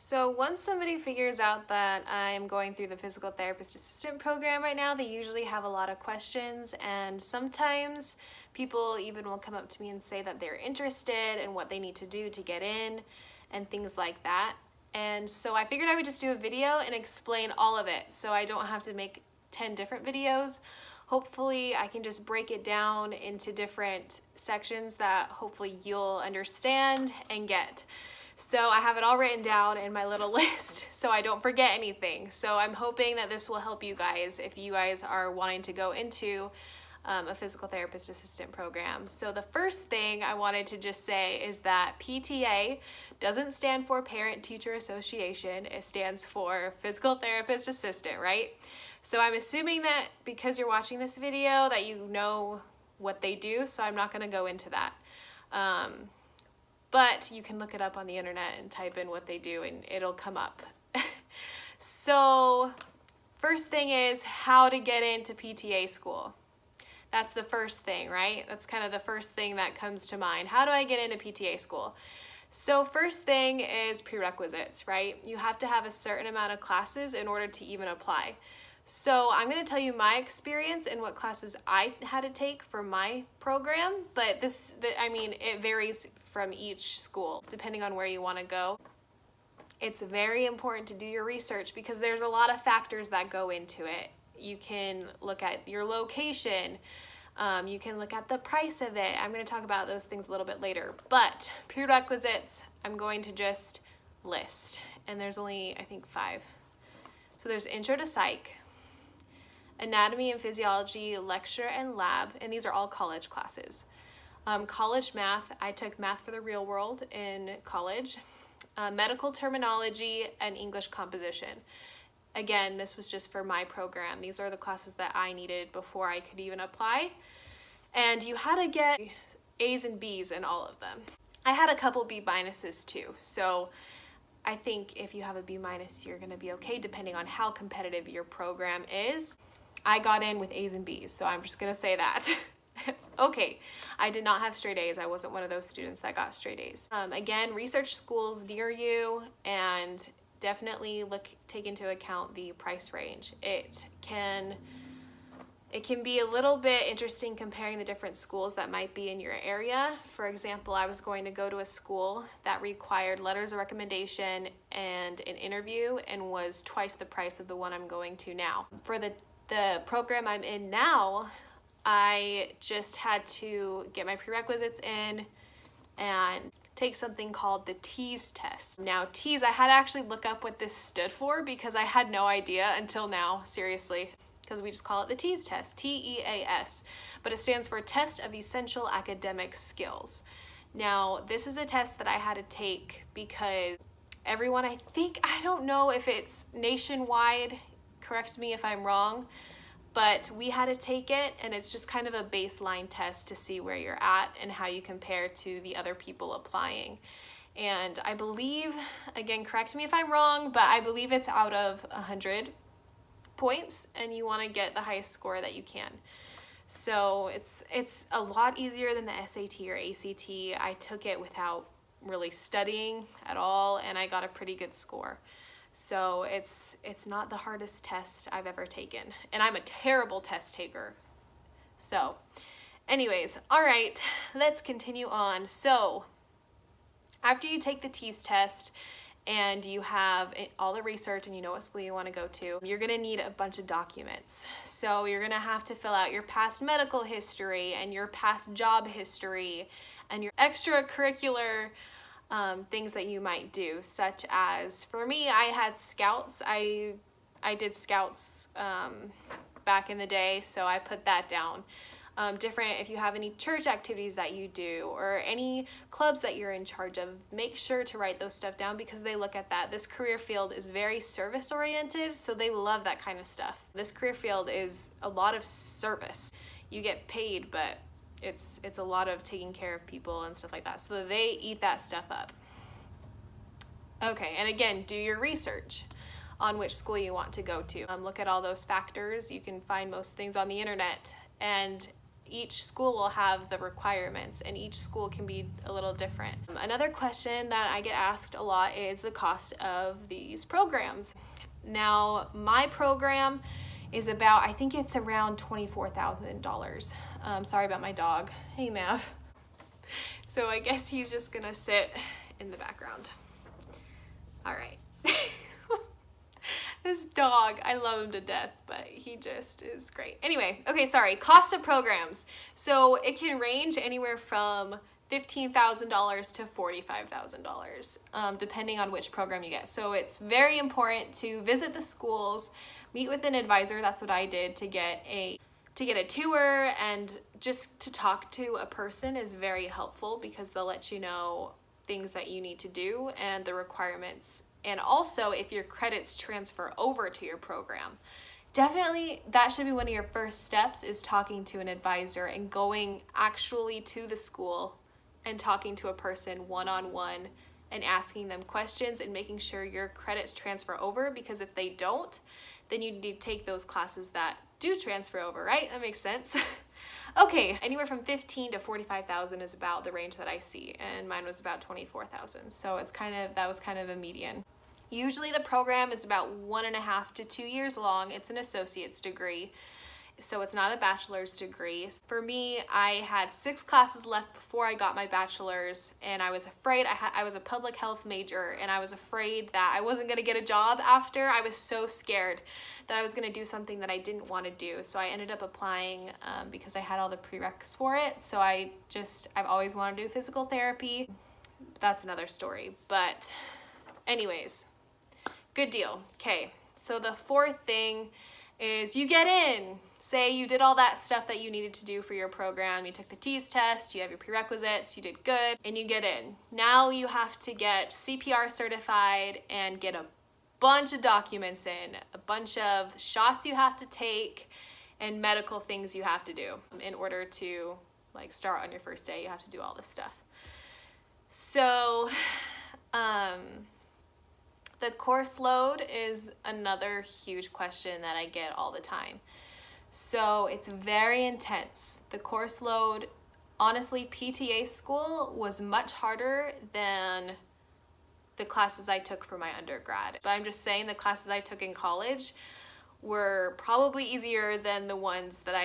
So once somebody figures out that I am going through the physical therapist assistant program right now, they usually have a lot of questions, and sometimes people even will come up to me and say that they're interested in what they need to do to get in and things like that. And so I figured I would just do a video and explain all of it so I don't have to make 10 different videos. Hopefully I can just break it down into different sections that hopefully you'll understand and get. So I have it all written down in my little list so I don't forget anything. So I'm hoping that this will help you guys if you guys are wanting to go into a physical therapist assistant program. So the first thing I wanted to just say is that PTA doesn't stand for Parent Teacher Association. It stands for Physical Therapist Assistant, right? So I'm assuming that because you're watching this video that you know what they do, so I'm not going to go into that. But you can look it up on the internet and type in what they do and it'll come up. So first thing is how to get into PTA school. That's the first thing, right? That's kind of the first thing that comes to mind. How do I get into PTA school? So first thing is prerequisites, right? You have to have a certain amount of classes in order to even apply. So I'm going to tell you my experience and what classes I had to take for my program, but it varies from each school depending on where you want to go. It's very important to do your research because there's a lot of factors that go into it. You can look at your location, you can look at the price of it. I'm going to talk about those things a little bit later, but prerequisites I'm going to just list, and there's only I think 5. So there's Intro to Psych, Anatomy and Physiology lecture and lab, and these are all college classes. College math, I took math for the real world in college. Medical terminology and English composition. Again, this was just for my program. These are the classes that I needed before I could even apply. And you had to get A's and B's in all of them. I had a couple B minuses too. So I think if you have a B minus, you're gonna be okay depending on how competitive your program is. I got in with A's and B's, so I'm just gonna say that. Okay, I did not have straight A's. I wasn't one of those students that got straight A's. Again, research schools near you and definitely take into account the price range. It can be a little bit interesting comparing the different schools that might be in your area. For example, I was going to go to a school that required letters of recommendation and an interview and was twice the price of the one I'm going to now. For the program I'm in now, I just had to get my prerequisites in and take something called the TEAS test. Now TEAS, I had to actually look up what this stood for because I had no idea until now, seriously, because we just call it the TEAS test, T-E-A-S, but it stands for Test of Essential Academic Skills. Now this is a test that I had to take because everyone, I don't know if it's nationwide, correct me if I'm wrong, but we had to take it, and it's just kind of a baseline test to see where you're at and how you compare to the other people applying. And I believe, again, correct me if I'm wrong, but I believe it's out of 100 points and you want to get the highest score that you can. So it's a lot easier than the SAT or ACT. I took it without really studying at all, and I got a pretty good score. So it's not the hardest test I've ever taken, and I'm a terrible test taker. So anyways, all right, let's continue on. So after you take the TEAS test and you have all the research and you know what school you want to go to, you're going to need a bunch of documents. So you're going to have to fill out your past medical history and your past job history and your extracurricular things that you might do, such as, for me, I had scouts. I did scouts back in the day, so I put that down. If you have any church activities that you do or any clubs that you're in charge of, make sure to write those stuff down because they look at that. This career field is very service oriented, so they love that kind of stuff. This career field is a lot of service. You get paid, but it's a lot of taking care of people and stuff like that, so they eat that stuff up. Okay, and again, do your research on which school you want to go to. Look at all those factors. You can find most things on the internet, and each school will have the requirements, and each school can be a little different. Another question that I get asked a lot is the cost of these programs. Now, my program is about, I think it's around $24,000. Sorry about my dog. Hey, Mav. So I guess he's just gonna sit in the background. All right. This dog, I love him to death, but he just is great. Anyway, okay, sorry, cost of programs. So it can range anywhere from $15,000 to $45,000, depending on which program you get. So it's very important to visit the schools, meet with an advisor. That's what I did to get a tour, and just to talk to a person is very helpful because they'll let you know things that you need to do and the requirements. And also, if your credits transfer over to your program, definitely that should be one of your first steps, is talking to an advisor and going actually to the school and talking to a person one-on-one and asking them questions and making sure your credits transfer over, because if they don't, then you need to take those classes that do transfer over, right? That makes sense. Okay, anywhere from 15 to 45,000 is about the range that I see, and mine was about 24,000. So that was kind of a median. Usually the program is about 1.5 to 2 years long. It's an associate's degree, so it's not a bachelor's degree. For me, I had 6 classes left before I got my bachelor's, and I was afraid. I was a public health major, and I was afraid that I wasn't gonna get a job after. I was so scared that I was gonna do something that I didn't want to do. So I ended up applying because I had all the prereqs for it. So I've always wanted to do physical therapy. That's another story. But anyways, good deal. Okay, so the fourth thing is you get in. Say you did all that stuff that you needed to do for your program. You took the TEAS test, you have your prerequisites, you did good, and you get in. Now you have to get CPR certified and get a bunch of documents in, a bunch of shots you have to take, and medical things you have to do in order to start on your first day. You have to do all this stuff. So, the course load is another huge question that I get all the time. So it's very intense. The course load, honestly, PTA school was much harder than the classes I took for my undergrad. But I'm just saying the classes I took in college were probably easier than the ones that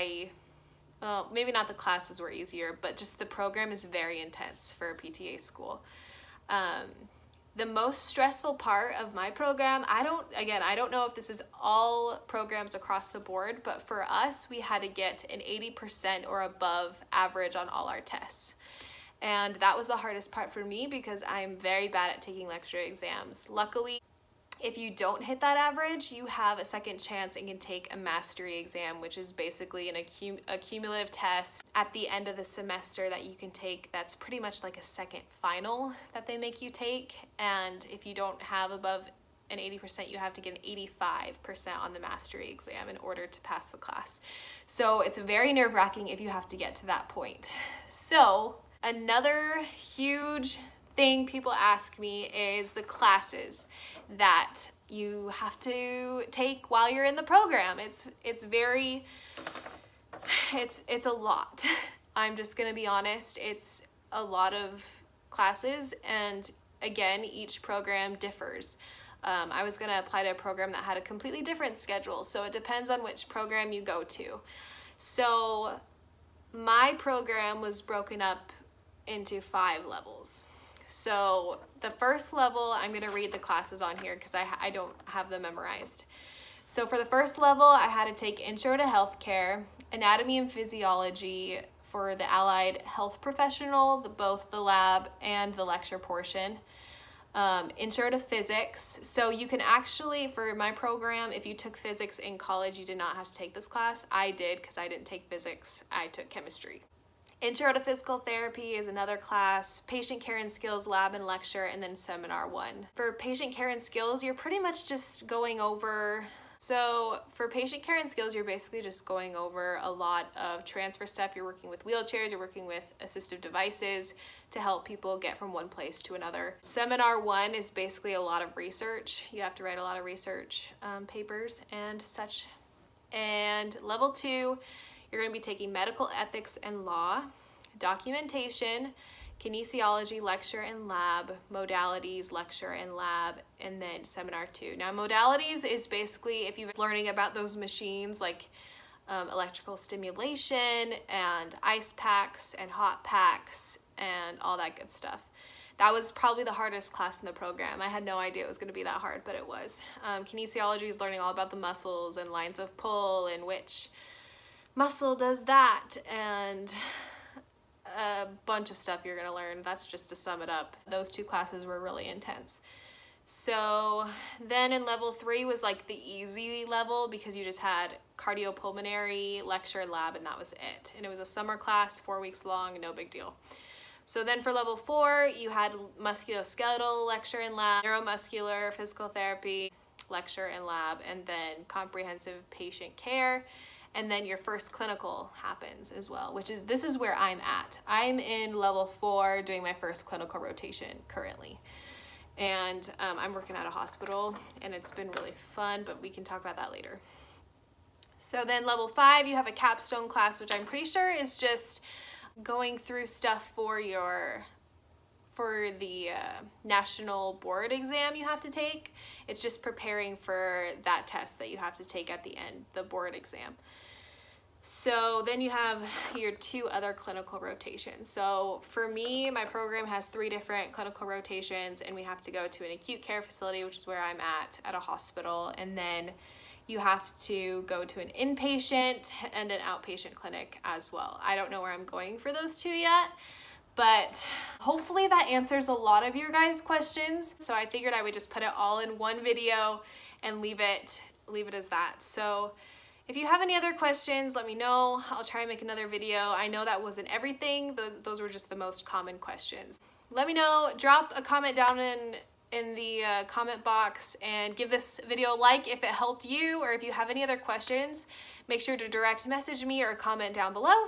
maybe not the classes were easier, but just the program is very intense for a PTA school. The most stressful part of my program, I don't know if this is all programs across the board, but for us, we had to get an 80% or above average on all our tests. And that was the hardest part for me because I'm very bad at taking lecture exams. Luckily, if you don't hit that average, you have a second chance and can take a mastery exam, which is basically a cumulative test at the end of the semester that you can take. That's pretty much like a second final that they make you take. And if you don't have above an 80%, you have to get an 85% on the mastery exam in order to pass the class. So it's very nerve-wracking if you have to get to that point. So another huge thing people ask me is the classes that you have to take while you're in the program. It's a lot. I'm just gonna be honest. It's a lot of classes, and again, each program differs. I was gonna apply to a program that had a completely different schedule, so it depends on which program you go to. So my program was broken up into 5 levels. So the first level, I'm going to read the classes on here because I don't have them memorized. So for the first level, I had to take Intro to Healthcare, Anatomy and Physiology for the allied health professional, both the lab and the lecture portion. Intro to Physics. So you can actually, for my program, if you took physics in college, you did not have to take this class. I did because I didn't take physics. I took chemistry. Intro to Physical Therapy is another class, Patient Care and Skills Lab and Lecture, and then Seminar 1. For Patient Care and Skills, you're pretty much just going over, so for Patient Care and Skills, you're basically just going over a lot of transfer stuff. You're working with wheelchairs, you're working with assistive devices to help people get from one place to another. Seminar 1 is basically a lot of research. You have to write a lot of research papers and such. And level 2, You're going to be taking medical ethics and law, documentation, kinesiology lecture and lab, modalities lecture and lab, and then seminar 2. Now modalities is basically if you're learning about those machines like electrical stimulation and ice packs and hot packs and all that good stuff. That was probably the hardest class in the program. I had no idea it was going to be that hard, but it was. Kinesiology is learning all about the muscles and lines of pull and which muscle does that, and a bunch of stuff you're going to learn. That's just to sum it up. Those 2 classes were really intense. So then in level 3 was like the easy level because you just had cardiopulmonary, lecture, and lab, and that was it. And it was a summer class, 4 weeks long, no big deal. So then for level 4, you had musculoskeletal lecture and lab, neuromuscular, physical therapy, lecture and lab, and then comprehensive patient care. And then your first clinical happens as well, this is where I'm at. I'm in level 4 doing my first clinical rotation currently. And I'm working at a hospital and it's been really fun, but we can talk about that later. So then level 5, you have a capstone class, which I'm pretty sure is just going through stuff for the national board exam you have to take. It's just preparing for that test that you have to take at the end, the board exam. So then you have your 2 other clinical rotations. So for me, my program has 3 different clinical rotations, and we have to go to an acute care facility, which is where I'm at a hospital, and then you have to go to an inpatient and an outpatient clinic as well. I don't know where I'm going for those 2 yet, but hopefully that answers a lot of your guys' questions. So I figured I would just put it all in one video and leave it as that. So if you have any other questions, let me know. I'll try and make another video. I know that wasn't everything. Those were just the most common questions. Let me know. Drop a comment down in the comment box and give this video a like if it helped you, or if you have any other questions, make sure to direct message me or comment down below.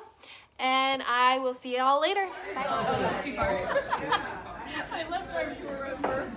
And I will see you all later. Bye. I left our door over.